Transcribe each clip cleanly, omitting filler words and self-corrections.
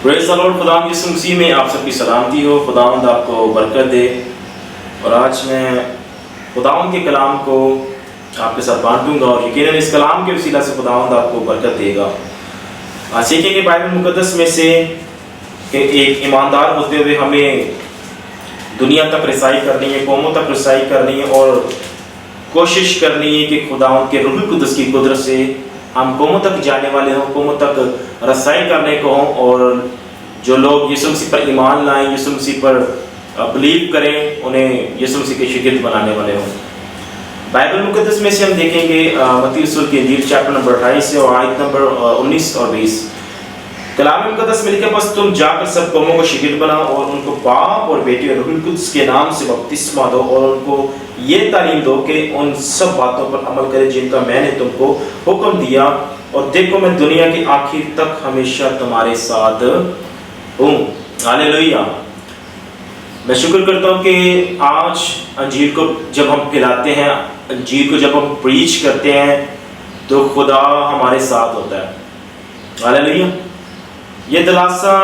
پریز دی lord. خدا یسوع مسیح میں آپ سب کی سلامتی ہو. خداوند آپ کو برکت دے. اور آج میں خداوند کے کلام کو آپ کے ساتھ بانٹوں گا اور یقیناً اس کلام کے وسیلہ سے خداوند آپ کو برکت دے گا. سیکھیں گے بائبل مقدس میں سے کہ ایک ایماندار ہوتے ہوئے ہمیں دنیا تک رسائی کرنی ہے، قوموں تک رسائی کرنی ہے اور کوشش کرنی ہے کہ خداوند کے روح القدس کی قدرت سے ہم قوموں تک جانے والے ہوں، قوموں تک رسائی کرنے کو ہوں، اور جو لوگ یسوع مسیح پر ایمان لائیں، یسوع مسیح پر بلیو کریں، انہیں یسوع مسیح کے شاگرد بنانے والے ہوں. بائبل مقدس میں سے ہم دیکھیں گے متی رسول کی انجیل چیپٹر نمبر 28 سے اور آیت نمبر 19 اور 20. کلام مقدس میں لکھا بس تم جا کر سب قوموں کو شاگرد بناؤ اور ان کو باپ اور بیٹے اور روح القدس کے نام سے بپتسمہ دو اور ان کو یہ تعلیم دو کہ ان سب باتوں پر عمل کرے جن کا میں نے تم کو حکم دیا، اور دیکھو میں دنیا کے آخر تک ہمیشہ تمہارے ساتھ ہوں. ہاللیلویہ. میں شکر کرتا ہوں کہ آج انجیل کو جب ہم پھیلاتے ہیں، انجیل کو جب ہم پریچ کرتے ہیں تو خدا ہمارے ساتھ ہوتا ہے. ہاللیلویہ. یہ دلاسا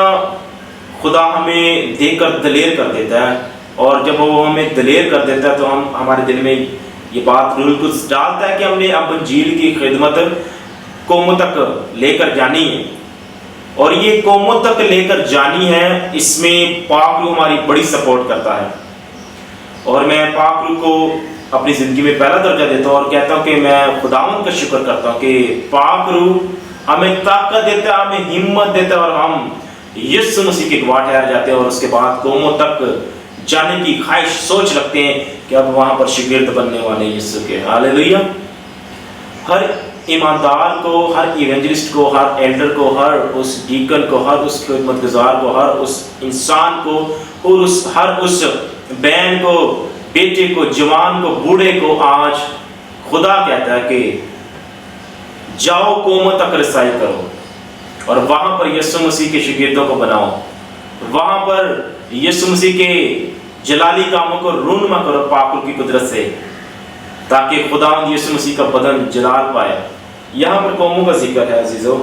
خدا ہمیں دے کر دلیر کر دیتا ہے، اور جب وہ ہمیں دلیر کر دیتا ہے تو ہمارے دل میں یہ بات روح القدس ڈالتا ہے کہ ہم نے اب انجیل کی خدمت قوموں تک لے کر جانی ہے. اور یہ قوموں تک لے کر جانی ہے، اس میں پاک روح ہماری بڑی سپورٹ کرتا ہے. اور میں پاک روح کو اپنی زندگی میں پہلا درجہ دیتا ہوں اور کہتا ہوں کہ میں خداوند کا شکر کرتا ہوں کہ پاک روح ہمیں طاقت دیتا ہے، ہمیں ہمت دیتا ہے، اور ہم یسوع مسیح کے گواہ ٹھہر جاتے ہیں اور اس کے بعد قوموں تک جانے کی خواہش سوچ رکھتے ہیں کہ اب وہاں پر شاگرد بننے والے یسوع کے. ہاللیلویہ. ہر ایماندار کو، ہر ایونجلسٹ کو، ہر ایلڈر کو، ہر اس ڈیکن کو، ہر اس خدمت گزار کو، ہر اس انسان کو، اور ہر اس بہن کو، بیٹے کو، جوان کو، بوڑھے کو آج خدا کہتا ہے کہ جاؤ قوموں تک رسائی کرو اور وہاں پر یسوع مسیح کے شاگردوں کو بناؤ، وہاں پر یسوع مسیح کے جلالی کاموں کو رونما کرو پاک روح کی قدرت سے، تاکہ خداوند یسوع مسیح کا بدن جلال پائے. یہاں پر قوموں کا ذکر ہے عزیزو.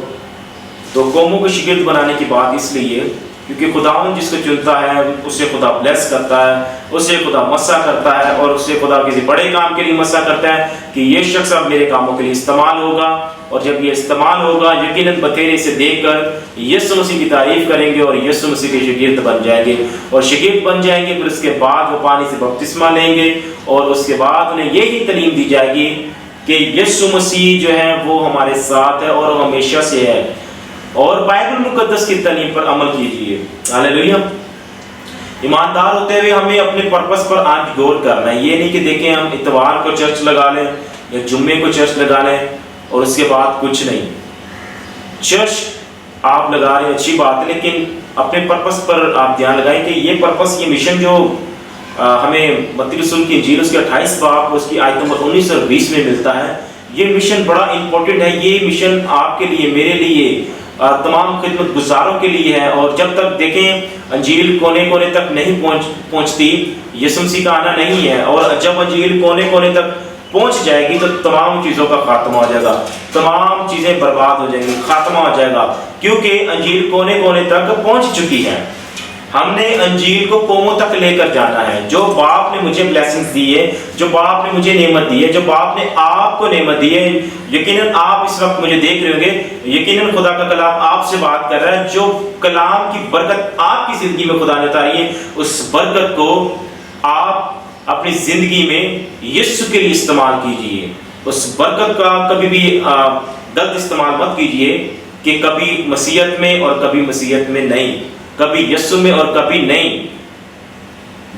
تو قوموں کو شاگرد بنانے کی بات اس لیے کیونکہ خداوند جس کو چنتا ہے اسے خدا بلیس کرتا ہے، اسے خدا مسح کرتا ہے، اور اسے خدا کسی بڑے کام کے لیے مسح کرتا ہے کہ یہ شخص اب میرے کاموں کے لیے استعمال ہوگا. اور جب یہ استعمال ہوگا یقیناً بتیرے سے دیکھ کر یسوع مسیح کی تعریف کریں گے اور یسوع مسیح کے شاگرد بن جائیں گے. اور شاگرد بن جائیں گے، پھر اس کے بعد وہ پانی سے بپتسمہ لیں گے، اور اس کے بعد انہیں یہی تعلیم دی جائے گی کہ یسوع مسیح جو ہے وہ ہمارے ساتھ ہے اور ہمیشہ سے ہے. اور بائبل مقدس کی تعلیم پر عمل کیجیے. ہاللیلویہ. ایماندار ہوتے ہوئے ہمیں اپنے پرپس پر آنکھ گور کرنا ہے. یہ نہیں کہ دیکھیں ہم اتوار کو چرچ لگا لیں یا جمعے کو چرچ لگا لیں اور اس کے بعد کچھ نہیں. چرچ آپ لگا رہے ہیں اچھی بات ہے، لیکن اپنے پرپس پر آپ دھیان لگائیں کہ یہ پرپس، یہ مشن جو ہمیں متی رسول کی انجیل اس کے 28 باب اس کی آیت نمبر 19 اور 20 میں ملتا ہے، یہ مشن بڑا امپورٹنٹ ہے. یہ مشن آپ کے لیے، میرے لیے، تمام خدمت گزاروں کے لیے ہے. اور جب تک دیکھیں انجیل کونے کونے تک نہیں پہنچتی، یسوع مسیح کا آنا نہیں ہے. اور جب انجیل کونے کونے تک پہنچ جائے گی تو تمام چیزوں کا خاتمہ ہو جائے گا، تمام چیزیں برباد ہو جائیں گی، خاتمہ ہو جائے گا، کیونکہ انجیل کونے کونے تک پہنچ چکی ہے. ہم نے انجیل کو قوموں تک لے کر جانا ہے. جو باپ نے مجھے بلیسنگز دی ہے، جو باپ نے مجھے نعمت دی ہے، جو باپ نے آپ کو نعمت دی ہے، یقیناً آپ اس وقت مجھے دیکھ رہے ہوں گے، یقیناً خدا کا کلام آپ سے بات کر رہا ہے. جو کلام کی برکت آپ کی زندگی میں خدا نے اتاری ہے، اس برکت کو آپ اپنی زندگی میں یسوع کے لیے استعمال کیجئے. اس برکت کا کبھی بھی غلط استعمال مت کیجئے کہ کبھی مسیحیت میں اور کبھی مسیحیت میں نہیں، کبھی یسوع میں اور کبھی نہیں.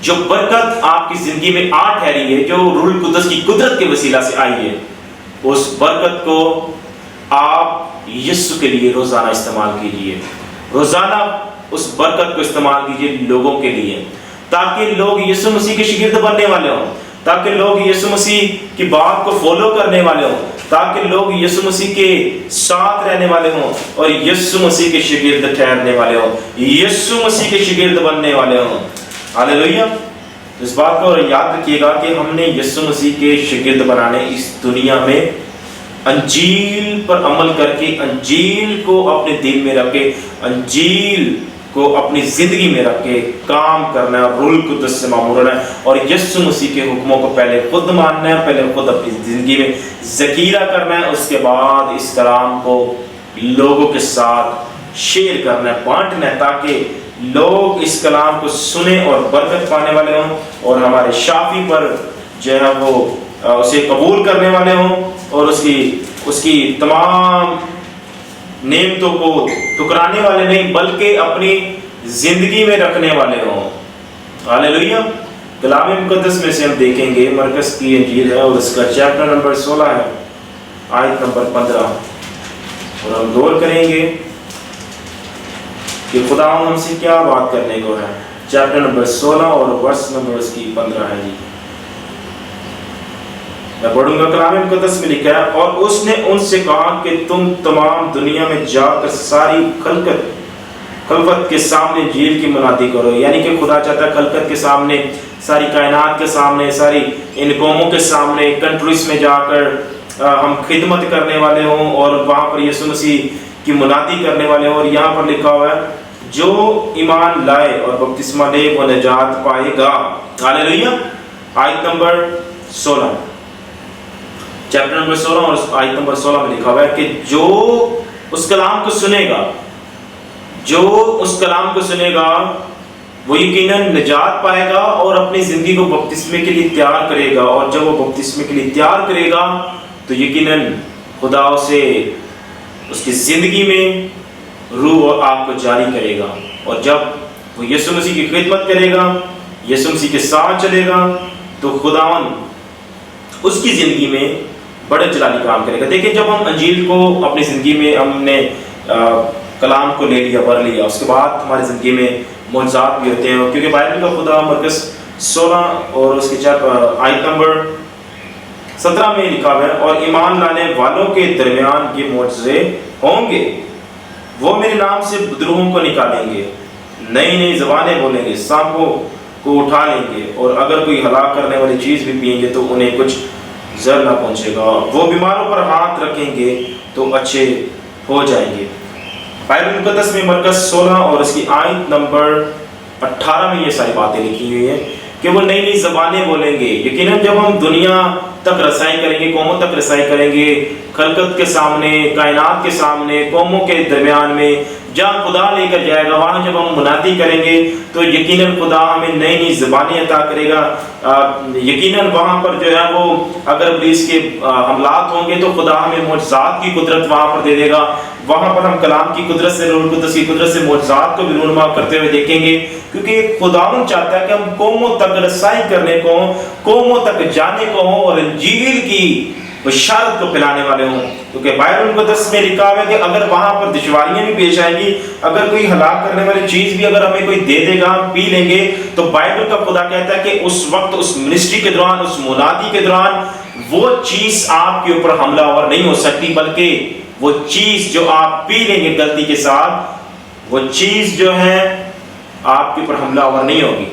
جو برکت آپ کی زندگی میں آ ٹھہری ہے، جو روح القدس کی قدرت کے وسیلہ سے آئی ہے، اس برکت کو آپ یسوع کے لیے روزانہ استعمال کیجئے. روزانہ اس برکت کو استعمال کیجئے لوگوں کے لیے، تاکہ لوگ یسوع مسیح کے شاگرد بننے والے ہوں، تاکہ لوگ یسوع مسیح کی بات کو فالو کرنے والے ہوں، تاکہ لوگ یسوع مسیح کے ساتھ رہنے والے ہوں اور یسوع مسیح کے شاگرد ٹھہرنے والے ہوں، یسوع مسیح کے شاگرد بننے والے ہوں. ہاللیلویہ. اس بات کو یاد رکھیے گا کہ ہم نے یسوع مسیح کے شاگرد بنانے اس دنیا میں انجیل پر عمل کر کے، انجیل کو اپنے دل میں رکھ کے، انجیل کو اپنی زندگی میں رکھ کے کام کرنا ہے اور روح القدس سے معمور ہونا ہے اور یسوع مسیح کے حکموں کو پہلے خود ماننا ہے، پہلے خود اپنی زندگی میں ذخیرہ کرنا ہے، اس کے بعد اس کلام کو لوگوں کے ساتھ شیئر کرنا ہے، بانٹنا ہے، تاکہ لوگ اس کلام کو سنیں اور برکت پانے والے ہوں اور ہمارے شافی پر جو ہے وہ اسے قبول کرنے والے ہوں اور اس کی تمام نعمتوں کو ٹکرانے والے نہیں بلکہ اپنی زندگی میں رکھنے والے ہوں۔ ہاللیلویہ۔ کلام مقدس میں سے ہم دیکھیں گے مرکز کی انجیل ہے اور اس کا چیپٹر نمبر 16 ہے، آیت نمبر 15، اور ہم غور کریں گے کہ خدا ہم سے کیا بات کرنے کو ہے۔ چیپٹر نمبر 16 اور ورس نمبر اس کی 15 ہے جی۔ میں پڑھوں گا، کلام مقدس میں لکھا ہے، اور اس نے ان سے کہا کہ تم تمام دنیا میں جا کر ساری خلقت کے سامنے انجیل کی منادی کرو۔ یعنی کہ خدا چاہتا ہے خلقت کے سامنے، ساری کائنات کے سامنے، ساری ان قوموں کے سامنے، کنٹریز میں جا کر ہم خدمت کرنے والے ہوں اور وہاں پر یسوع مسیح کی منادی کرنے والے ہوں۔ اور یہاں پر لکھا ہوا ہے جو ایمان لائے اور بپتسمہ لے وہ نجات پائے گا۔ ہاللیلویہ۔ آیت نمبر 16، چیپٹر نمبر 16 اور آیت نمبر 16 میں لکھا ہوا ہے کہ جو اس کلام کو سنے گا، جو اس کلام کو سنے گا وہ یقیناً نجات پائے گا اور اپنی زندگی کو بپتسمے کے لیے تیار کرے گا، اور جب وہ بپتسمے کے لیے تیار کرے گا تو یقیناً خدا اسے اس کی زندگی میں روح اور آگ کو جاری کرے گا، اور جب وہ یسوع مسیح کی خدمت کرے گا، یسوع مسیح کے ساتھ چلے گا، تو خداوند اس کی زندگی میں بڑے جلالی کام کرے گا۔ دیکھیں جب ہم انجیل کو اپنی زندگی میں ہم نے کلام کو لے لیا، بھر لیا، اس کے بعد ہماری زندگی میں معجزات بھی ہوتے ہیں، کیونکہ بائبل کا خدا مرکز 16 اور اس کے آیت نمبر 17 میں لکھا ہوا ہے، اور ایمان لانے والوں کے درمیان یہ معجزے ہوں گے، وہ میرے نام سے بدروہوں کو نکالیں گے، نئی نئی زبانیں بولیں گے، سانپوں کو اٹھا لیں گے، اور اگر کوئی ہلاک کرنے والی چیز بھی پئیں گے تو انہیں کچھ زر نہ پہنچے گا، وہ بیماروں پر ہاتھ رکھیں گے تو اچھے ہو جائیں گے۔ بائبل مقدس میں مرکز 16 اور اس کی آیت نمبر 18 میں یہ ساری باتیں لکھی ہوئی ہیں کہ وہ نئی نئی زبانیں بولیں گے۔ یقیناً جب ہم دنیا تک رسائی کریں گے، قوموں تک رسائی کریں گے، خلقت کے سامنے، کائنات کے سامنے، قوموں کے درمیان میں جہاں خدا لے کر جائے گا، وہاں جب ہم منادی کریں گے تو یقیناً خدا ہمیں نئی نئی زبانیں عطا کرے گا۔ یقیناً وہاں پر جو ہے وہ اگر ابلیس کے حملات ہوں گے تو خدا ہمیں معجزات کی قدرت وہاں پر دے دے گا، وہاں پر ہم کلام کی قدرت سے، روح القدس کی قدرت سے معجزات کو بھی رونما کرتے ہوئے دیکھیں گے، کیونکہ خداوند چاہتا ہے کہ ہم قوموں تک رسائی کرنے کو ہوں، قوموں تک جانے کو ہوں اور انجیل کی بشارت کو پھیلانے والے ہوں۔ کیونکہ بائبل مقدس میں لکھا ہے کہ اگر وہاں پر دشواریاں بھی پیش آئیں گی، اگر کوئی ہلاک کرنے والی چیز بھی اگر ہمیں کوئی دے دے گا، پی لیں گے، تو بائبل کا خدا کہتا ہے کہ اس وقت، اس منسٹری کے دوران، اس منادی کے دوران وہ چیز آپ کے اوپر حملہ آور نہیں ہو سکتی، بلکہ وہ چیز جو آپ پی لیں گے غلطی کے ساتھ، وہ چیز جو ہے آپ کے اوپر حملہ آور نہیں ہوگی،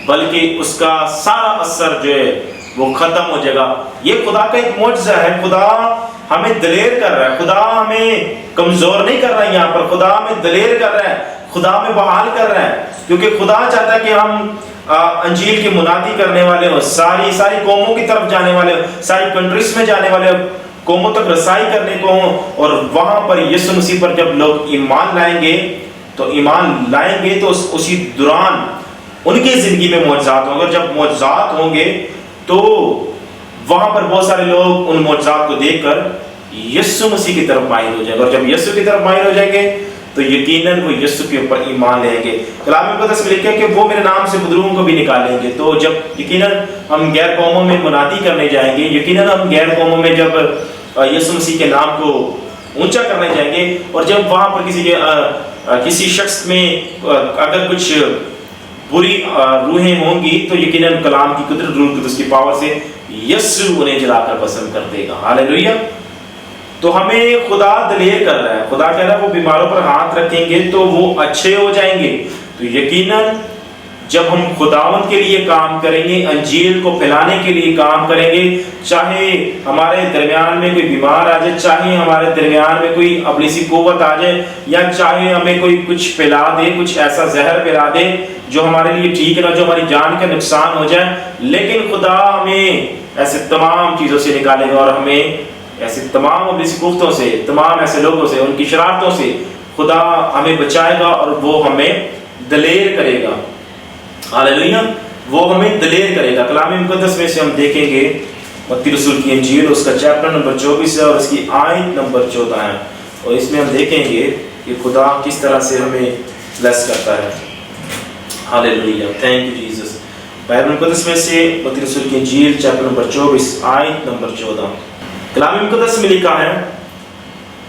بلکہ اس کا سارا اثر جو ہے وہ ختم ہو جائے گا۔ یہ خدا کا ایک معجزہ ہے۔ خدا ہمیں دلیر کر رہا ہے، خدا ہمیں کمزور نہیں کر رہا ہے، یہاں پر خدا ہمیں دلیر کر رہا ہے، خدا ہمیں بحال کر رہا ہے، کیونکہ خدا چاہتا ہے کہ ہم انجیل کی منادی کرنے والے ہوں، ساری قوموں کی طرف جانے والے ہوں، ساری کنٹریز میں جانے والے ہوں، قوموں تک رسائی کرنے کو ہوں، اور وہاں پر یسوع مسیح پر جب لوگ ایمان لائیں گے تو اسی دوران ان کی زندگی میں معجزات ہوں گے۔ جب معجزات ہوں گے تو وہاں پر بہت سارے لوگ ان معجزات کو دیکھ کر یسوع مسیح کی طرف مائل ہو جائیں گے، اور جب یسوع کی طرف مائل ہو جائیں گے تو یقیناً وہ یسوع کے اوپر ایمان لیں گے۔ کلام مقدس میں لکھا ہے کہ وہ میرے نام سے بدروہوں کو بھی نکالیں گے۔ تو جب یقیناً ہم غیر قوموں میں منادی کرنے جائیں گے، یقیناً ہم غیر قوموں میں جب یسوع مسیح کے نام کو اونچا کرنے جائیں گے، اور جب وہاں پر کسی شخص میں اگر کچھ بری روحیں ہوں گی تو یقیناً کلام کی قدرت، روح القدس کی پاور سے یسوع انہیں جلا کر پسند کر دے گا۔ ہاللیلویہ۔ تو ہمیں خدا دلیر کر رہا ہے، خدا کہہ رہا ہے وہ بیماروں پر ہاتھ رکھیں گے تو وہ اچھے ہو جائیں گے۔ تو یقیناً جب ہم خداوند کے لیے کام کریں گے، انجیل کو پھیلانے کے لیے کام کریں گے، چاہے ہمارے درمیان میں کوئی بیمار آ جائے، چاہے ہمارے درمیان میں کوئی ابلیسی قوت آ جائے، یا چاہے ہمیں کوئی کچھ پھیلا دے، کچھ ایسا زہر پھیلا دے جو ہمارے لیے ٹھیک نہ، جو ہماری جان کا نقصان ہو جائے، لیکن خدا ہمیں ایسے تمام چیزوں سے نکالے گا، اور ہمیں ایسے تمام ابلیسی قوتوں سے، تمام ایسے لوگوں سے، ان کی شرارتوں سے خدا ہمیں بچائے گا، اور وہ ہمیں دلیر کرے گا۔ ہاللیلویہ، وہ ہمیں دلیر کرے گا۔ کلام مقدس میں سے ہم دیکھیں گے متی رسول کی انجیل، اس کا چیپٹر نمبر 24 ہے، اور اس کی آیت نمبر 14 ہے، اور اس میں ہم دیکھیں گے کہ خدا کس طرح سے ہمیں بلیس کرتا ہے۔ ہاللیلویہ، تھینک یو جیسس۔ بائبل مقدس میں سے متی رسول کی انجیل چیپٹر نمبر 24 آیت نمبر 14، کلام مقدس میں لکھا ہے،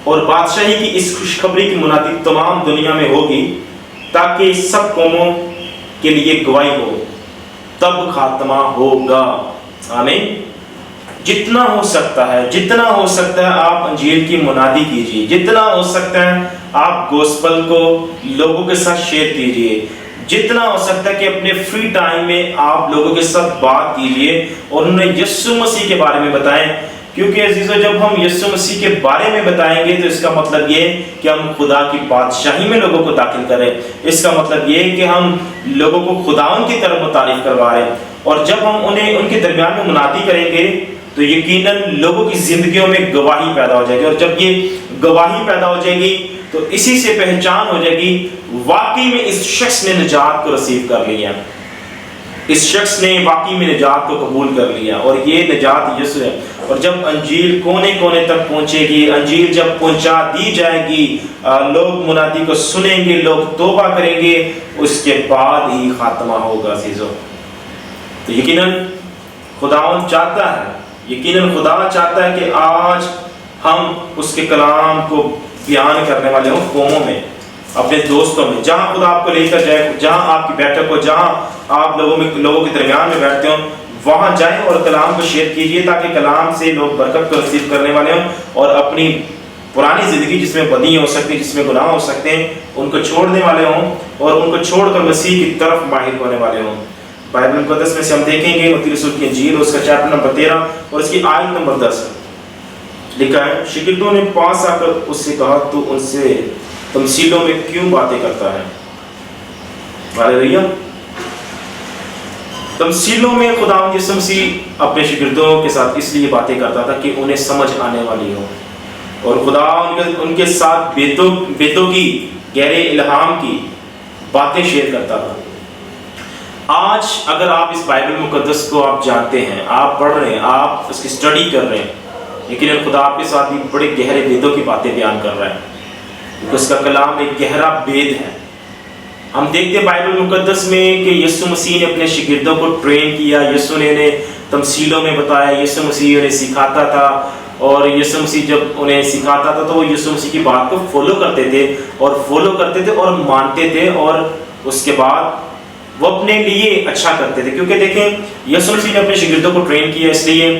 اور بادشاہی کی اس خوشخبری کی منادی تمام دنیا میں ہوگی تاکہ سب قوموں کے لیے گواہی ہو، تب خاتمہ ہوگا۔ آمین۔ جتنا ہو سکتا ہے، جتنا ہو سکتا ہے آپ انجیل کی منادی کیجیے، جتنا ہو سکتا ہے آپ گوسپل کو لوگوں کے ساتھ شیئر کیجیے، جتنا ہو سکتا ہے کہ اپنے فری ٹائم میں آپ لوگوں کے ساتھ بات کیجیے اور انہیں یسوع مسیح کے بارے میں بتائیں، کیونکہ عزیزو جب ہم یسوع مسیح کے بارے میں بتائیں گے تو اس کا مطلب یہ کہ ہم خدا کی بادشاہی میں لوگوں کو داخل کریں، اس کا مطلب یہ کہ ہم لوگوں کو خداوند کی طرف متعارف کروا رہے ہیں، اور جب ہم انہیں ان کے درمیان میں منادی کریں گے تو یقیناً لوگوں کی زندگیوں میں گواہی پیدا ہو جائے گی، اور جب یہ گواہی پیدا ہو جائے گی تو اسی سے پہچان ہو جائے گی واقعی میں اس شخص نے نجات کو رسیو کر لیا، اس شخص نے واقعی میں نجات کو قبول کر لیا، اور یہ نجات یسوع ہے۔ اور جب انجیل کونے کونے تک پہنچے گی، انجیل جب پہنچا دی جائے گی، لوگ منادی کو سنیں گے، لوگ توبہ کریں گے، اس کے بعد ہی خاتمہ ہوگا عزیزو۔ تو یقیناً خداوند چاہتا ہے، یقیناً خدا چاہتا ہے کہ آج ہم اس کے کلام کو بیان کرنے والے ہوں قوموں میں، اپنے دوستوں میں، جہاں خدا آپ کو لے کر جائے، جہاں آپ کی بیٹھک ہو، جہاں آپ لوگوں کے درمیان میں بیٹھتے ہوں، وہاں جائیں اور کلام کو شیئر کیجیے تاکہ کلام سے لوگ برکت کو رسیو کرنے والے ہوں، اور اپنی پرانی زندگی جس میں بدی ہو سکتی ہے، جس میں گناہ ہو سکتے ہیں، ان کو چھوڑنے والے ہوں، اور ان کو چھوڑ کر مسیح کی طرف مائل ہونے والے ہوں۔ بائبل مقدس میں سے ہم دیکھیں گے متی رسول کی انجیل، اس کا چیپٹر نمبر 13 اور اس کی آیت نمبر 10 لکھا ہے، شاگردوں نے پاس آ کر اس سے کہا، تو ان سے تمثیلوں میں کیوں باتیں کرتا ہے؟ ہاللیلویہ۔ تمثیلوں میں خداوند یسوع مسیح اپنے شاگردوں کے ساتھ اس لیے باتیں کرتا تھا کہ انہیں سمجھ آنے والی ہو، اور خدا ان کے ساتھ بیتوں کی گہرے الہام کی باتیں شیئر کرتا تھا۔ آج اگر آپ اس بائبل مقدس کو آپ جانتے ہیں، آپ پڑھ رہے ہیں، آپ اس کی اسٹڈی کر رہے ہیں، لیکن خدا آپ کے ساتھ بھی بڑے گہرے بیتوں کی باتیں بیان کر رہا ہے، کیونکہ اس کا کلام ایک گہرا بید ہے۔ ہم دیکھتے ہیں بائبل مقدس میں کہ یسوع مسیح نے اپنے شاگردوں کو ٹرین کیا، یسوع نے انہیں تمثیلوں میں بتایا، یسوع مسیح انہیں سکھاتا تھا، اور یسوع مسیح جب انہیں سکھاتا تھا تو وہ یسوع مسیح کی بات کو فالو کرتے تھے اور مانتے تھے، اور اس کے بعد وہ اپنے لیے اچھا کرتے تھے، کیونکہ دیکھیں یسوع مسیح نے اپنے شاگردوں کو ٹرین کیا اس لیے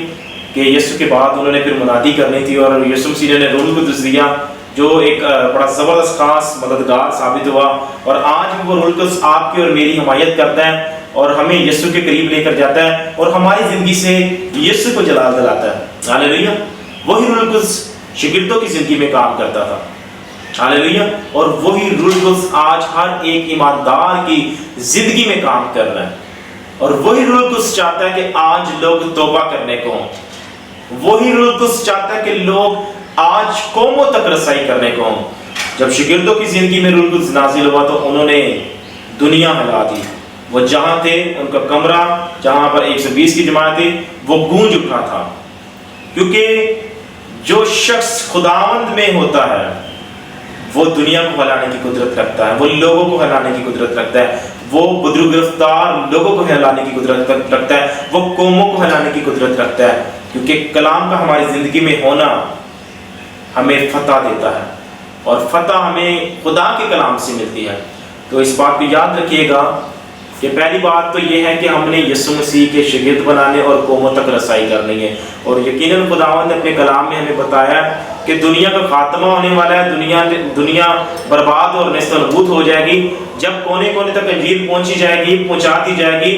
کہ یسوع کے بعد انہوں نے پھر منادی کرنی تھی، اور یسوع مسیح نے روح القدس دیا جو ایک بڑا زبردست خاص مددگار ثابت ہوا، اور آج وہ روح القدس آپ کی اور میری حمایت کرتا ہے اور ہمیں یسوع کے قریب لے کر جاتا ہے، اور ہماری زندگی سے یسوع کو جلال دلاتا ہے۔ ہاللیلویہ۔ وہی روح القدس شاگردوں کی زندگی میں کام کرتا تھا، ہاللیلویہ، اور وہی روح القدس آج ہر ایک ایماندار کی زندگی میں کام کر رہا ہے، اور وہی روح القدس چاہتا ہے کہ آج لوگ توبہ کرنے کو ہوں، وہی روح القدس چاہتا ہے کہ لوگ آج قوموں تک رسائی کرنے کو ہوں۔ جب شاگردوں کی زندگی میں روح القدس نازل ہوا تو انہوں نے دنیا ہلا دی، وہ جہاں تھے ان کا کمرہ جہاں پر 120 کی جماعت تھی وہ گونج اٹھا تھا، کیونکہ جو شخص خداوند میں ہوتا ہے وہ دنیا کو ہلانے کی قدرت رکھتا ہے، وہ لوگوں کو ہلانے کی قدرت رکھتا ہے، وہ بدرو گرفتار لوگوں کو ہلانے کی قدرت رکھتا ہے، وہ قوموں کو ہلانے کی قدرت رکھتا ہے، کیونکہ کلام کا ہماری زندگی میں ہونا ہمیں فتح دیتا ہے، اور فتح ہمیں خدا کے کلام سے ملتی ہے۔ تو اس بات کو یاد رکھیے گا کہ پہلی بات تو یہ ہے کہ ہم نے یسوع مسیح کے شاگرد بنانے اور قوموں تک رسائی کرنی ہے، اور یقیناً خداوند نے اپنے کلام میں ہمیں بتایا کہ دنیا کا خاتمہ ہونے والا ہے، دنیا برباد اور نیست و نابود ہو جائے گی، جب کونے کونے تک انجیل پہنچا دی جائے گی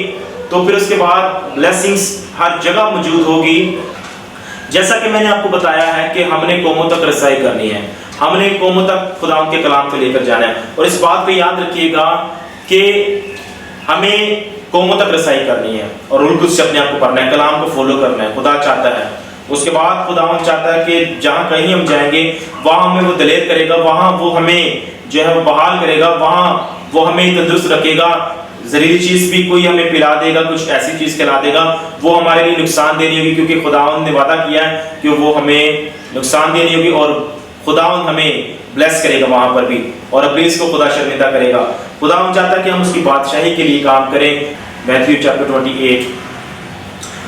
تو پھر اس کے بعد بلیسنگز ہر جگہ موجود ہوگی۔ جیسا کہ میں نے آپ کو بتایا ہے کہ ہم نے قوموں تک رسائی کرنی ہے، ہم نے قوموں تک خدا کے کلام کو لے کر جانا ہے، اور اس بات کو یاد رکھیے گا کہ ہمیں قوموں تک رسائی کرنی ہے اور روح القدس سے اپنے آپ کو پڑھنا ہے، کلام کو فالو کرنا ہے۔ خدا چاہتا ہے، اس کے بعد خداوند چاہتا ہے کہ جہاں کہیں ہم جائیں گے وہاں ہمیں وہ دلیر کرے گا، وہاں وہ ہمیں جو ہے وہ بحال کرے گا، وہاں وہ ہمیں تندرست رکھے گا۔ زہریلی چیز بھی کوئی ہمیں پلا دے گا، کچھ ایسی چیز کھلا دے گا، وہ ہمارے لیے نقصان دہ نہیں ہوگی، کیونکہ خداوند نے وعدہ کیا ہے کہ وہ ہمیں نقصان دہ نہیں ہوگی، اور خداوند ہمیں بلیس کرے گا وہاں پر بھی، اور ابلیس کو خدا شرمندہ کرے گا۔ خداوند چاہتا ہے کہ ہم اس کی بادشاہی کے لیے کام کریں۔ میتھیو چیپٹر 28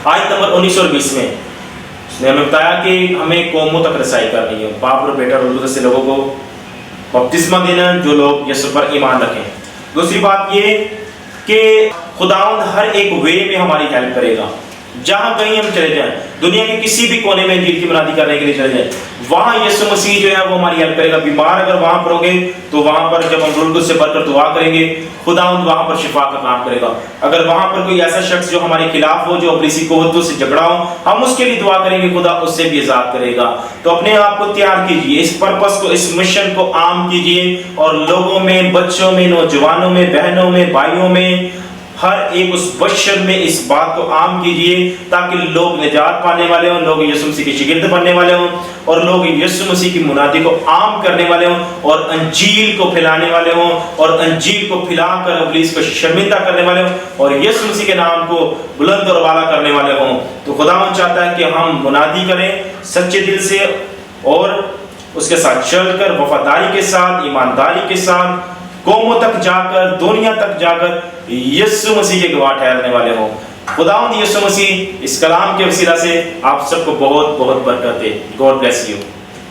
آیت نمبر 19 اور 20 میں اس نے ہمیں بتایا کہ ہمیں قوموں تک رسائی کرنی ہے، باپ اور بیٹا اور روح سے لوگوں کو بپتسمہ دینا جو لوگ یسوع پر ایمان رکھیں۔ دوسری بات یہ کہ خداوند ہر ایک وے میں ہماری ہیلپ کرے گا، جہاں کہیں ہم چلے جائیں، دنیا کے کسی بھی کونے میں انجیل کی منادی کرنے کے لیے چلے جائیں، وہاں یسوع مسیح جو ہے وہ ہماری ہیلپ کرے گا۔ بیمار اگر وہاں پر ہوگے تو وہاں پر جب ہم روح القدس سے بڑھ کر دعا کریں گے خداوند وہاں پر شفا کا کام کرے گا۔ اگر وہاں پر کوئی ایسا شخص جو ہمارے خلاف ہو، جو ابلیسی قوتوں سے جھگڑا ہو، ہم اس کے لیے دعا کریں گے، خدا اس سے بھی آزاد کرے گا۔ تو اپنے آپ کو تیار کیجئے، اس پرپس کو، اس مشن کو عام کیجئے، اور لوگوں میں، بچوں میں، نوجوانوں میں، بہنوں میں، بھائیوں میں، ہر ایک اس بشر میں اس بات کو عام کیجئے، تاکہ لوگ نجات پانے والے ہوں، لوگ یسوع مسیح کی شاگرد بننے والے ہوں، اور لوگ یسوع مسیح کی منادی کو عام کرنے والے ہوں، اور انجیل کو پھیلانے والے ہوں، اور انجیل کو پھیلا کر ابلیس کو شرمندہ کرنے والے ہوں، اور یسوع مسیح کے نام کو بلند اور بالا کرنے والے ہوں۔ تو خداوند چاہتا ہے کہ ہم منادی کریں سچے دل سے، اور اس کے ساتھ چل کر وفاداری کے ساتھ، ایمانداری کے ساتھ، قوموں تک جا کر، دنیا تک جا کر یسوع مسیح کے گواہ ٹھہرنے والے ہوں۔ خداوند یسوع مسیح اس کلام کے وسیلہ سے آپ سب کو بہت بہت برکت دے۔ God bless you.